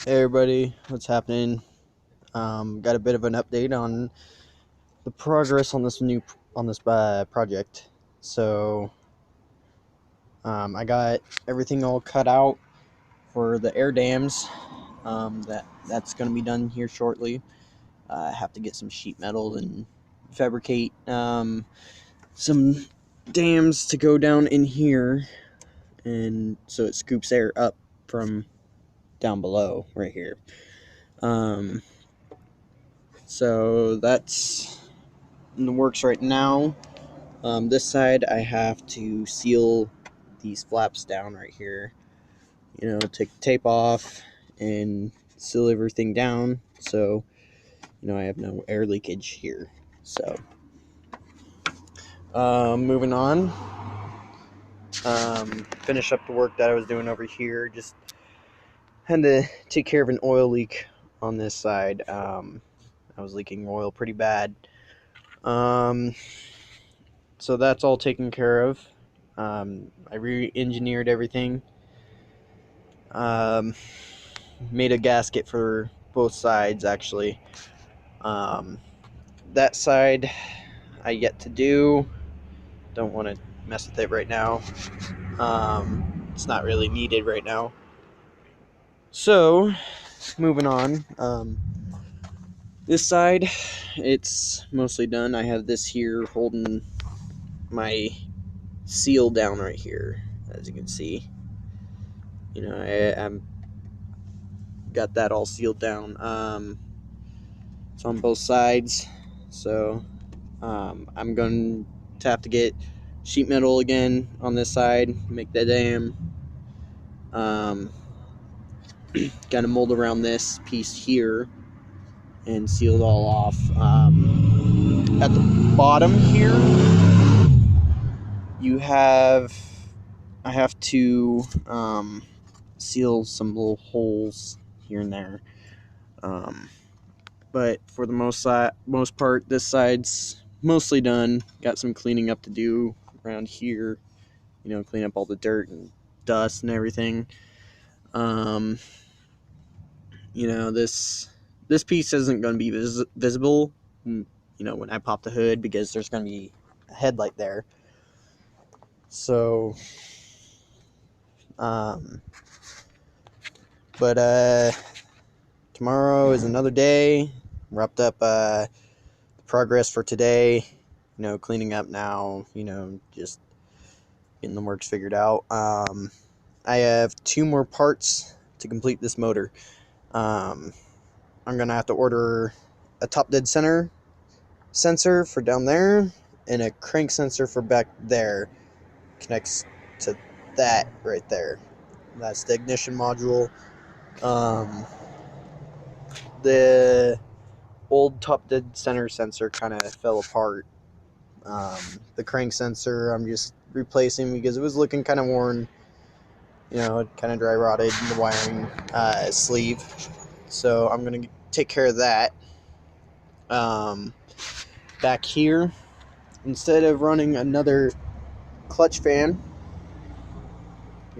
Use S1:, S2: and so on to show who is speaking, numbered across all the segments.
S1: Hey everybody, what's happening? Got a bit of an update on the progress on this project. So I got everything all cut out for the air dams. That's going to be done here shortly. I have to get some sheet metal and fabricate some dams to go down in here, and so it scoops air up from down below right here. So that's in the works right now. This side, I have to seal these flaps down right here. Take the tape off and seal everything down so I have no air leakage here. So, moving on. Finish up the work that I was doing over here. Just had to take care of an oil leak on this side. I was leaking oil pretty bad. So that's all taken care of. I re-engineered everything. Um, Made a gasket for both sides, actually. Um, that side I yet to do. Don't want to mess with it right now. It's not really needed right now. So, moving on. This side, it's mostly done. I have this here holding my seal down right here, as you can see. I'm got that all sealed down. It's on both sides, so I'm going to have to get sheet metal again on this side, make the dam. Got to mold around this piece here and seal it all off. At the bottom here, I have to seal some little holes here and there. But for the most part, this side's mostly done. Got some cleaning up to do around here. Clean up all the dirt and dust and everything. Um, this piece isn't going to be visible. When I pop the hood, because there's going to be a headlight there. So, but tomorrow is another day. Wrapped up the progress for today. Cleaning up now. Just getting the works figured out. I have 2 more parts to complete this motor. I'm gonna have to order a top dead center sensor for down there and a crank sensor for back there. Connects to that right there. That's the ignition module. The old top dead center sensor kind of fell apart. The crank sensor I'm just replacing because it was looking kind of worn. It kind of dry rotted in the wiring sleeve. So I'm going to take care of that. Back here, instead of running another clutch fan,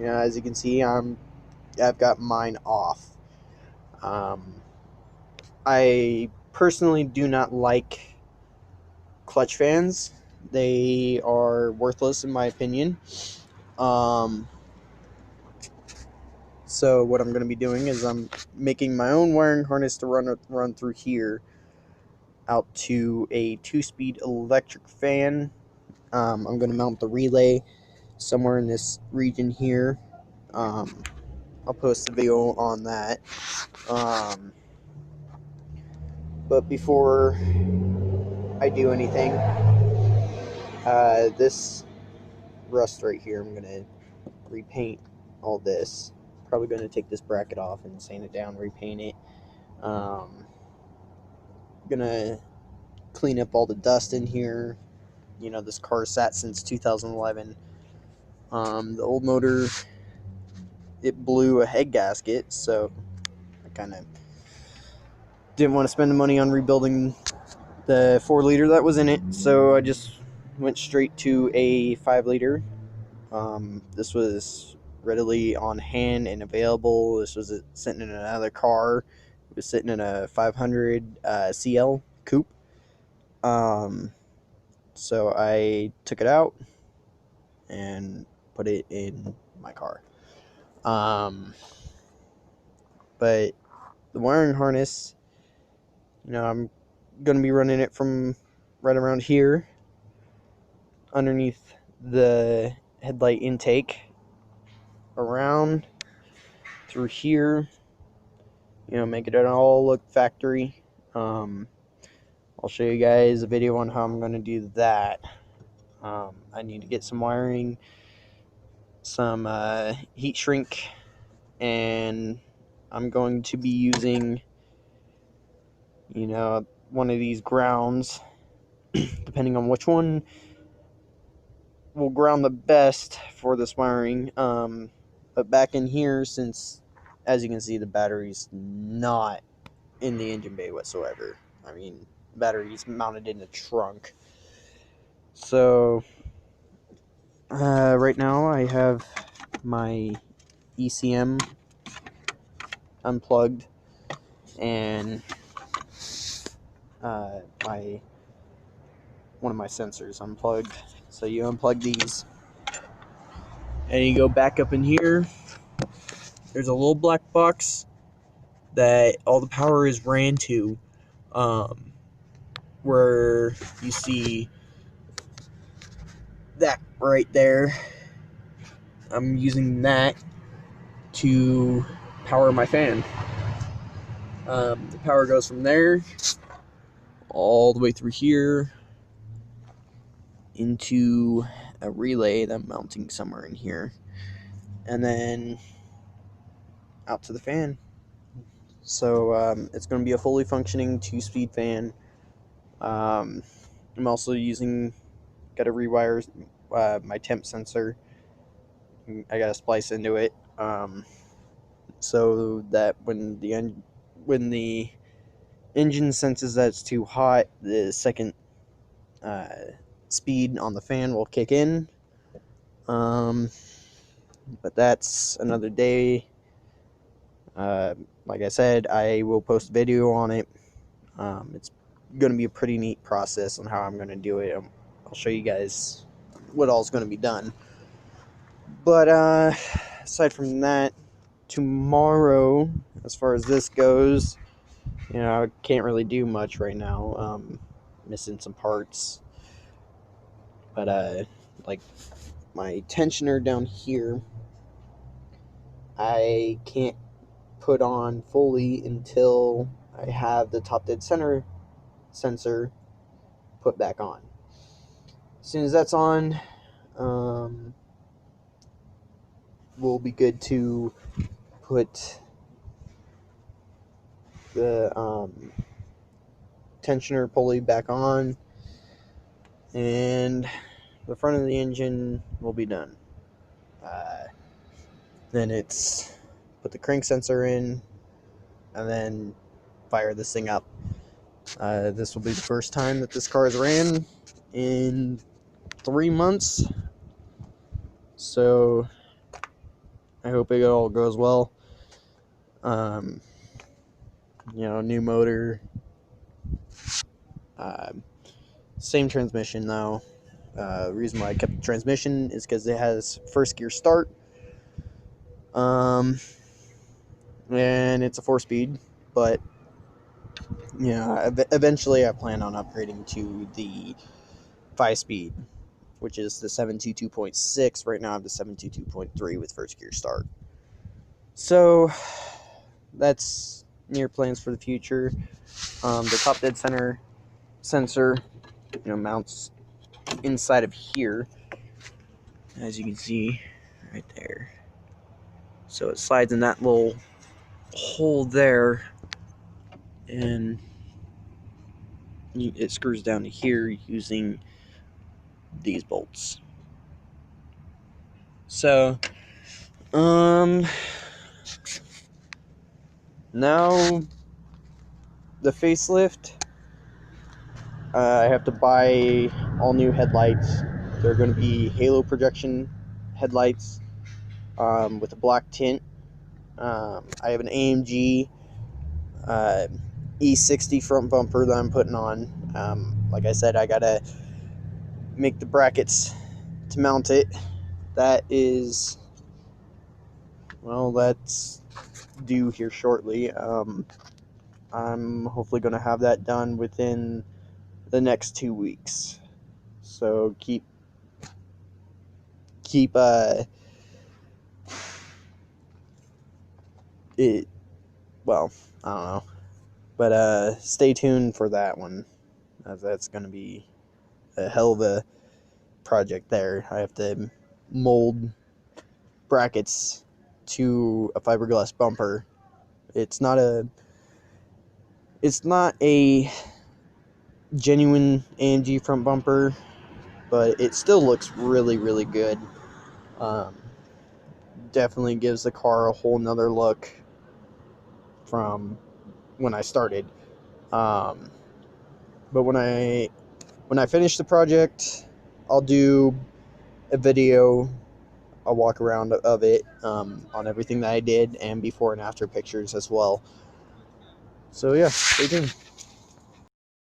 S1: as you can see, I've got mine off. I personally do not like clutch fans. They are worthless in my opinion. So what I'm going to be doing is I'm making my own wiring harness to run through here out to a 2-speed electric fan. I'm going to mount the relay somewhere in this region here. I'll post a video on that. But before I do anything, this rust right here, I'm going to repaint all this. Probably going to take this bracket off and sand it down, repaint it. Gonna clean up all the dust in here. This car sat since 2011. The old motor, it blew a head gasket, so I kind of didn't want to spend the money on rebuilding the 4-liter that was in it, so I just went straight to a 5-liter. This was readily on hand and available. This was sitting in another car. It was sitting in a 500 CL coupe. So I took it out and put it in my car. But the wiring harness, I'm going to be running it from right around here underneath the headlight intake around through here, making it all look factory. I'll show you guys a video on how I'm going to do that. I need to get some wiring, some heat shrink, and I'm going to be using, one of these grounds, depending on which one will ground the best for this wiring. But back in here, since, as you can see, the battery's not in the engine bay whatsoever. I mean, battery's mounted in the trunk. So, right now I have my ECM unplugged and one of my sensors unplugged. So you unplug these and you go back up in here. There's a little black box that all the power is ran to, where you see that right there. I'm using that to power my fan. The power goes from there all the way through here into a relay that I'm mounting somewhere in here, and then out to the fan. So it's going to be a fully functioning 2-speed fan. I'm also got to rewire my temp sensor. I got to splice into it, so that when the engine senses that it's too hot, the second speed on the fan will kick in. But that's another day. Like I said, I will post a video on it. It's going to be a pretty neat process on how I'm going to do it. I'll show you guys what all's going to be done. But aside from that, tomorrow, as far as this goes, I can't really do much right now. Missing some parts. But like my tensioner down here, I can't put on fully until I have the top dead center sensor put back on. As soon as that's on, we'll be good to put the tensioner pulley back on, and the front of the engine will be done. Then it's put the crank sensor in and then fire this thing up. This will be the first time that this car has ran in 3 months, so I hope it all goes well. New motor, same transmission though. The reason why I kept the transmission is because it has first gear start, and it's a 4-speed, but eventually I plan on upgrading to the 5-speed, which is the 722.6. Right now I have the 722.3 with first gear start. So that's near plans for the future. The top dead center sensor, mounts inside of here, as you can see right there. So it slides in that little hole there, and it screws down to here using these bolts. So now the facelift, I have to buy all new headlights. They're going to be halo projection headlights. with a black tint. I have an AMG E60 front bumper that I'm putting on. Like I said, I gotta make the brackets to mount it. That is, well, that's due here shortly. I'm hopefully going to have that done within the next 2 weeks. So keep it, well, I don't know, but stay tuned for that one, as that's going to be a hell of a project there. I have to mold brackets to a fiberglass bumper. It's not a genuine AMG front bumper, but it still looks really, really good. Um, Definitely gives the car a whole nother look from when I started. Um, but when I finish the project, I'll do a video, a walk around of it, on everything that I did, and before and after pictures as well. So yeah, stay tuned.